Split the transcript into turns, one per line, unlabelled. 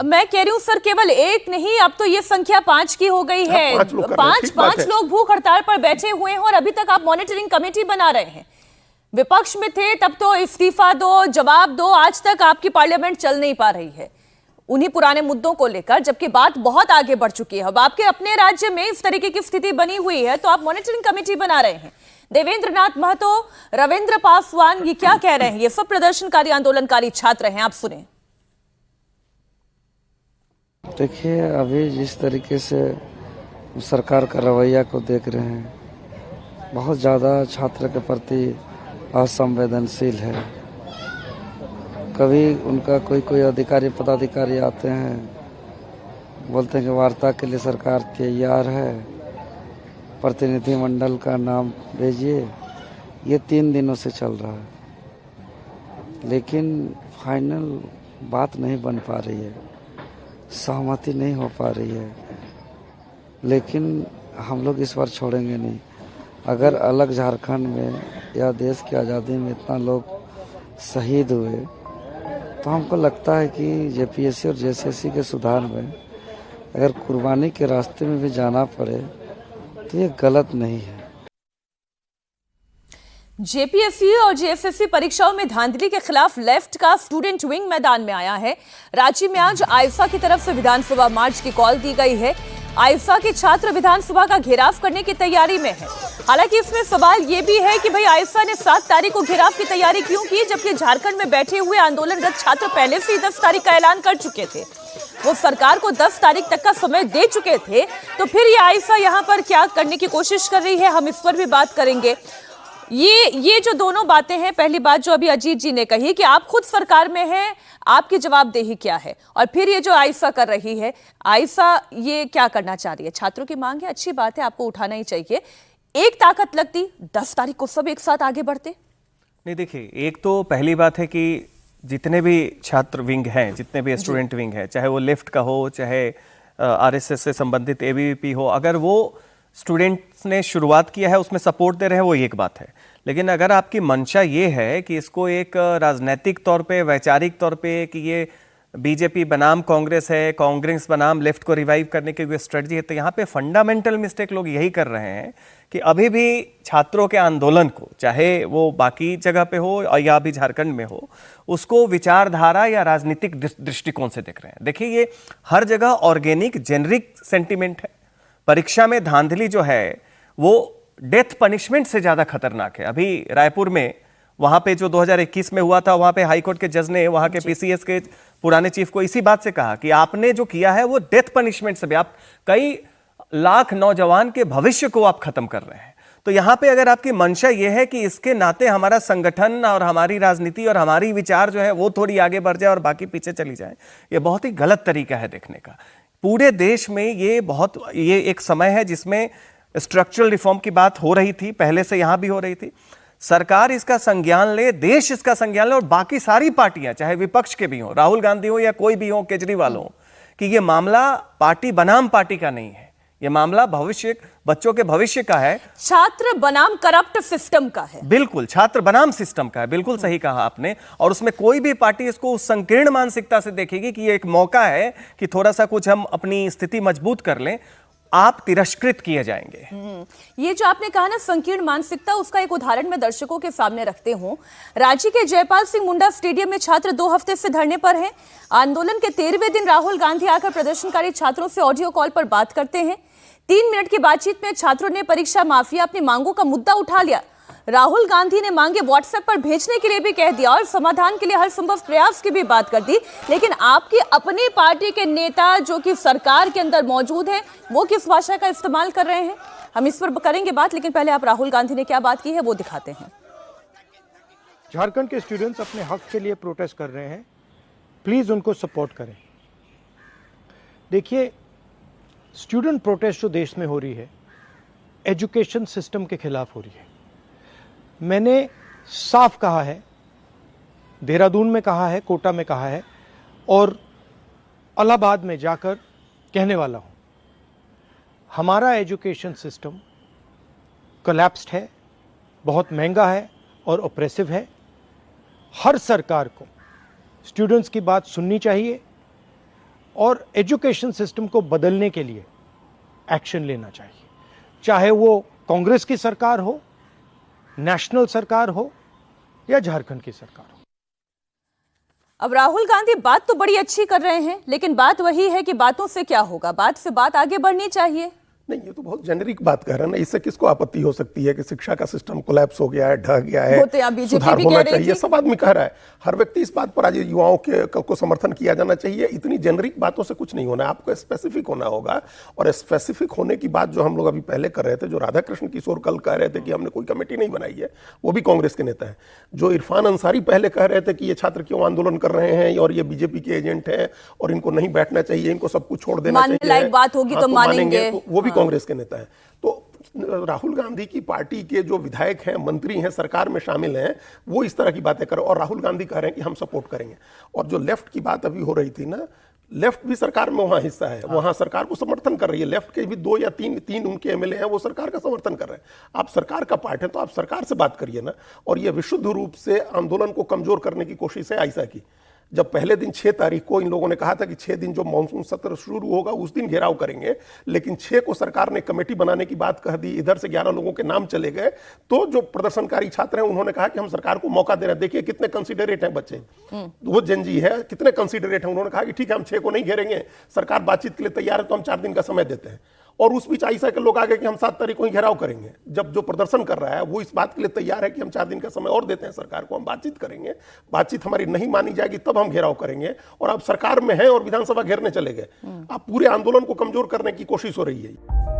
मैं कह रही हूँ सर, केवल एक नहीं, अब तो ये संख्या 5 की हो गई है। पांच लोग भूख हड़ताल पर बैठे हुए हैं और अभी तक आप मॉनिटरिंग कमेटी बना रहे हैं। विपक्ष में थे तब तो इस्तीफा दो, जवाब दो, आज तक आपकी पार्लियामेंट चल नहीं पा रही है उन्हीं पुराने मुद्दों को लेकर, जबकि बात बहुत आगे बढ़ चुकी है। अब आपके अपने राज्य में इस तरीके की स्थिति बनी हुई है तो आप मॉनिटरिंग कमेटी बना रहे हैं। देवेंद्र नाथ महतो, रविंद्र पासवान ये क्या कह रहे हैं? ये सब प्रदर्शनकारी आंदोलनकारी छात्र हैं, आप सुने।
देखिए, अभी जिस तरीके से सरकार का रवैया को देख रहे हैं, बहुत ज़्यादा छात्र के प्रति असंवेदनशील है। कभी उनका कोई अधिकारी पदाधिकारी आते हैं, बोलते हैं कि वार्ता के लिए सरकार तैयार है, प्रतिनिधिमंडल का नाम भेजिए। ये 3 दिनों से चल रहा है, लेकिन फाइनल बात नहीं बन पा रही है, सहमति नहीं हो पा रही है। लेकिन हम लोग इस बार छोड़ेंगे नहीं। अगर अलग झारखंड में या देश की आज़ादी में इतना लोग शहीद हुए तो हमको लगता है कि जेपीएससी और जेएसएससी के सुधार में अगर कुर्बानी के रास्ते में भी जाना पड़े तो ये गलत नहीं है।
जेपीएससी और जेएसएससी परीक्षाओं में धांधली के खिलाफ लेफ्ट का स्टूडेंट विंग मैदान में आया है। रांची में आज आईफा की तरफ से विधानसभा मार्च की कॉल दी गई है। आईफा के छात्र विधानसभा का घेराव करने की तैयारी में है। हालांकि इसमें सवाल यह भी है कि भाई आईफा ने 7 तारीख को घेराव की तैयारी क्यों की, जबकि झारखंड में बैठे हुए आंदोलनरत छात्र पहले से ही 10 तारीख का ऐलान कर चुके थे। वो सरकार को 10 तारीख तक का समय दे चुके थे, तो फिर ये आईफा यहाँ पर क्या करने की कोशिश कर रही है, हम इस पर भी बात करेंगे। ये जो दोनों बातें हैं, पहली बात जो अभी अजीत जी ने कही कि आप खुद सरकार में हैं, आपकी जवाबदेही क्या है, और फिर ये जो आईफा कर रही है, आईफा ये क्या करना चाह रही है? छात्रों की मांग है, अच्छी बात है, आपको उठाना ही चाहिए। एक ताकत लगती 10 तारीख को सब एक साथ आगे बढ़ते।
नहीं, देखिए, एक तो पहली बात है कि जितने भी छात्र विंग हैं, जितने भी स्टूडेंट विंग हैं, चाहे वो लेफ्ट का हो, चाहे आरएसएस से संबंधित एबीवीपी हो, अगर वो स्टूडेंट्स ने शुरुआत किया है उसमें सपोर्ट दे रहे हैं, वो एक बात है। लेकिन अगर आपकी मंशा ये है कि इसको एक राजनीतिक तौर पे, वैचारिक तौर पे, कि ये बीजेपी बनाम कांग्रेस है, कांग्रेस बनाम लेफ्ट को रिवाइव करने की स्ट्रेटजी है, तो यहाँ पे फंडामेंटल मिस्टेक लोग यही कर रहे हैं कि अभी भी छात्रों के आंदोलन को, चाहे वो बाकी जगह पे हो या अभी झारखंड में हो, उसको विचारधारा या राजनीतिक दृष्टिकोण से देख रहे हैं। देखिए, ये हर जगह ऑर्गेनिक जेनरिक सेंटिमेंट है। परीक्षा में धांधली जो है वो डेथ पनिशमेंट से ज्यादा खतरनाक है। अभी रायपुर में वहां पे जो 2021 में हुआ था, वहां पे हाईकोर्ट के जज ने वहां के पीसीएस के पुराने चीफ को इसी बात से कहा कि आपने जो किया है वो डेथ पनिशमेंट से भी, आप कई लाख नौजवान के भविष्य को आप खत्म कर रहे हैं। तो यहां पे अगर आपकी मंशा ये है कि इसके नाते हमारा संगठन और हमारी राजनीति और हमारी विचार जो है वो थोड़ी आगे बढ़ जाए और बाकी पीछे चली जाए, ये बहुत ही गलत तरीका है देखने का। पूरे देश में ये एक समय है जिसमें स्ट्रक्चरल रिफॉर्म की बात हो रही थी, पहले से यहां भी हो रही थी। सरकार इसका संज्ञान ले, देश इसका संज्ञान ले, और बाकी सारी पार्टियां, चाहे विपक्ष के भी हो, राहुल गांधी हो या कोई भी हो, केजरीवाल हो, कि ये मामला पार्टी बनाम पार्टी का नहीं है, ये मामला भविष्य, बच्चों के भविष्य का है,
छात्र बनाम करप्ट सिस्टम का है।
बिल्कुल, छात्र बनाम सिस्टम का है, बिल्कुल सही कहा आपने। और उसमें कोई भी पार्टी इसको उस संकीर्ण मानसिकता से देखेगी कि ये एक मौका है कि थोड़ा सा कुछ हम अपनी स्थिति मजबूत कर लें, आप तिरस्कृत किए जाएंगे।
ये जो आपने कहा ना संकीर्ण मानसिकता, उसका एक उदाहरण मैं दर्शकों के सामने रखते हूं। रांची के जयपाल सिंह मुंडा स्टेडियम में छात्र 2 हफ्ते से धरने पर हैं। आंदोलन के 13वें दिन राहुल गांधी आकर प्रदर्शनकारी छात्रों से ऑडियो कॉल पर बात करते हैं। 3 मिनट की बातचीत में छात्रों ने परीक्षा माफिया, अपनी मांगों का मुद्दा उठा लिया। राहुल गांधी ने मांगे व्हाट्सएप पर भेजने के लिए भी कह दिया और समाधान के लिए हर संभव प्रयास की भी बात कर दी। लेकिन आपकी अपनी पार्टी के नेता जो कि सरकार के अंदर मौजूद हैं, वो किस भाषा का इस्तेमाल कर रहे हैं, हम इस पर करेंगे बात। लेकिन पहले आप राहुल गांधी ने क्या बात की है वो दिखाते हैं।
झारखंड के स्टूडेंट्स अपने हक के लिए प्रोटेस्ट कर रहे हैं, प्लीज उनको सपोर्ट करें। देखिए, स्टूडेंट प्रोटेस्ट जो देश में हो रही है, एजुकेशन सिस्टम के खिलाफ हो रही है। मैंने साफ कहा है, देहरादून में कहा है, कोटा में कहा है और इलाहाबाद में जाकर कहने वाला हूं, हमारा एजुकेशन सिस्टम कोलैप्स्ड है, बहुत महंगा है और ऑप्रेसिव है। हर सरकार को स्टूडेंट्स की बात सुननी चाहिए और एजुकेशन सिस्टम को बदलने के लिए एक्शन लेना चाहिए, चाहे वो कांग्रेस की सरकार हो, नेशनल सरकार हो या झारखंड की सरकार हो।
अब राहुल गांधी बात तो बड़ी अच्छी कर रहे हैं, लेकिन बात वही है कि बातों से क्या होगा, बात से बात आगे बढ़नी चाहिए।
नहीं, ये तो बहुत जेनरिक बात कह रहे हैं ना, इससे किसको आपत्ति हो सकती है कि शिक्षा का सिस्टम कोलैप्स हो गया है, ढह गया है,
वो तो यहाँ बीजेपी
सुधार
भी
होना
कह रही
चाहिए,
थी।
सब आदमी कह रहा है। हर व्यक्ति इस बात पर आज युवाओं को समर्थन किया जाना चाहिए। इतनी जेनरिक बातों से कुछ नहीं होना है, आपको स्पेसिफिक होना होगा। और स्पेसिफिक होने की बात जो हम लोग अभी पहले कर रहे थे, जो राधा कृष्ण किशोर कल कह रहे थे कि हमने कोई कमेटी नहीं बनाई है, वो भी कांग्रेस के नेता है। जो इरफान अंसारी पहले कह रहे थे कि ये छात्र क्यों आंदोलन कर रहे हैं और ये बीजेपी के एजेंट है और इनको नहीं बैठना चाहिए, इनको सब कुछ छोड़ देना
मानने
चाहिए,
लायक बात होगी तो मानेंगे,
तो वो भी कांग्रेस के नेता है। तो राहुल गांधी की पार्टी के जो विधायक हैं, मंत्री हैं, सरकार में शामिल हैं, वो इस तरह की बातें कर रहे हैं और राहुल गांधी कह रहे हैं कि हम सपोर्ट करेंगे। और जो लेफ्ट की बात अभी हो रही थी ना, लेफ्ट भी सरकार में वहां हिस्सा है, वहां सरकार को समर्थन कर रही है। लेफ्ट के भी 2 या 3 उनके एमएलए हैं, वो सरकार का समर्थन कर रहे हैं। आप सरकार का पार्ट है तो आप सरकार से बात करिए ना। और ये विशुद्ध रूप से आंदोलन को कमजोर करने की कोशिश है आयशा की। जब पहले दिन 6 तारीख को इन लोगों ने कहा था कि 6 दिन जो मानसून सत्र शुरू होगा उस दिन घेराव करेंगे, लेकिन 6 को सरकार ने कमेटी बनाने की बात कह दी, इधर से 11 लोगों के नाम चले गए। तो जो प्रदर्शनकारी छात्र हैं उन्होंने कहा कि हम सरकार को मौका दे रहे हैं। देखिए कितने कंसिडरेट हैं बच्चे, वो जनजी है, कितने कंसिडरेट हैं। उन्होंने कहा कि ठीक है, हम 6 को नहीं घेरेंगे, सरकार बातचीत के लिए तैयार है, तो हम 4 दिन का समय देते हैं। और उस बीच आयशा के लोग आ गए कि हम 7 तारीख को ही घेराव करेंगे। जब जो प्रदर्शन कर रहा है वो इस बात के लिए तैयार है कि हम 4 दिन का समय और देते हैं सरकार को, हम बातचीत करेंगे, बातचीत हमारी नहीं मानी जाएगी तब हम घेराव करेंगे। और आप सरकार में हैं और विधानसभा घेरने चले गए। आप पूरे आंदोलन को कमजोर करने की कोशिश हो रही है।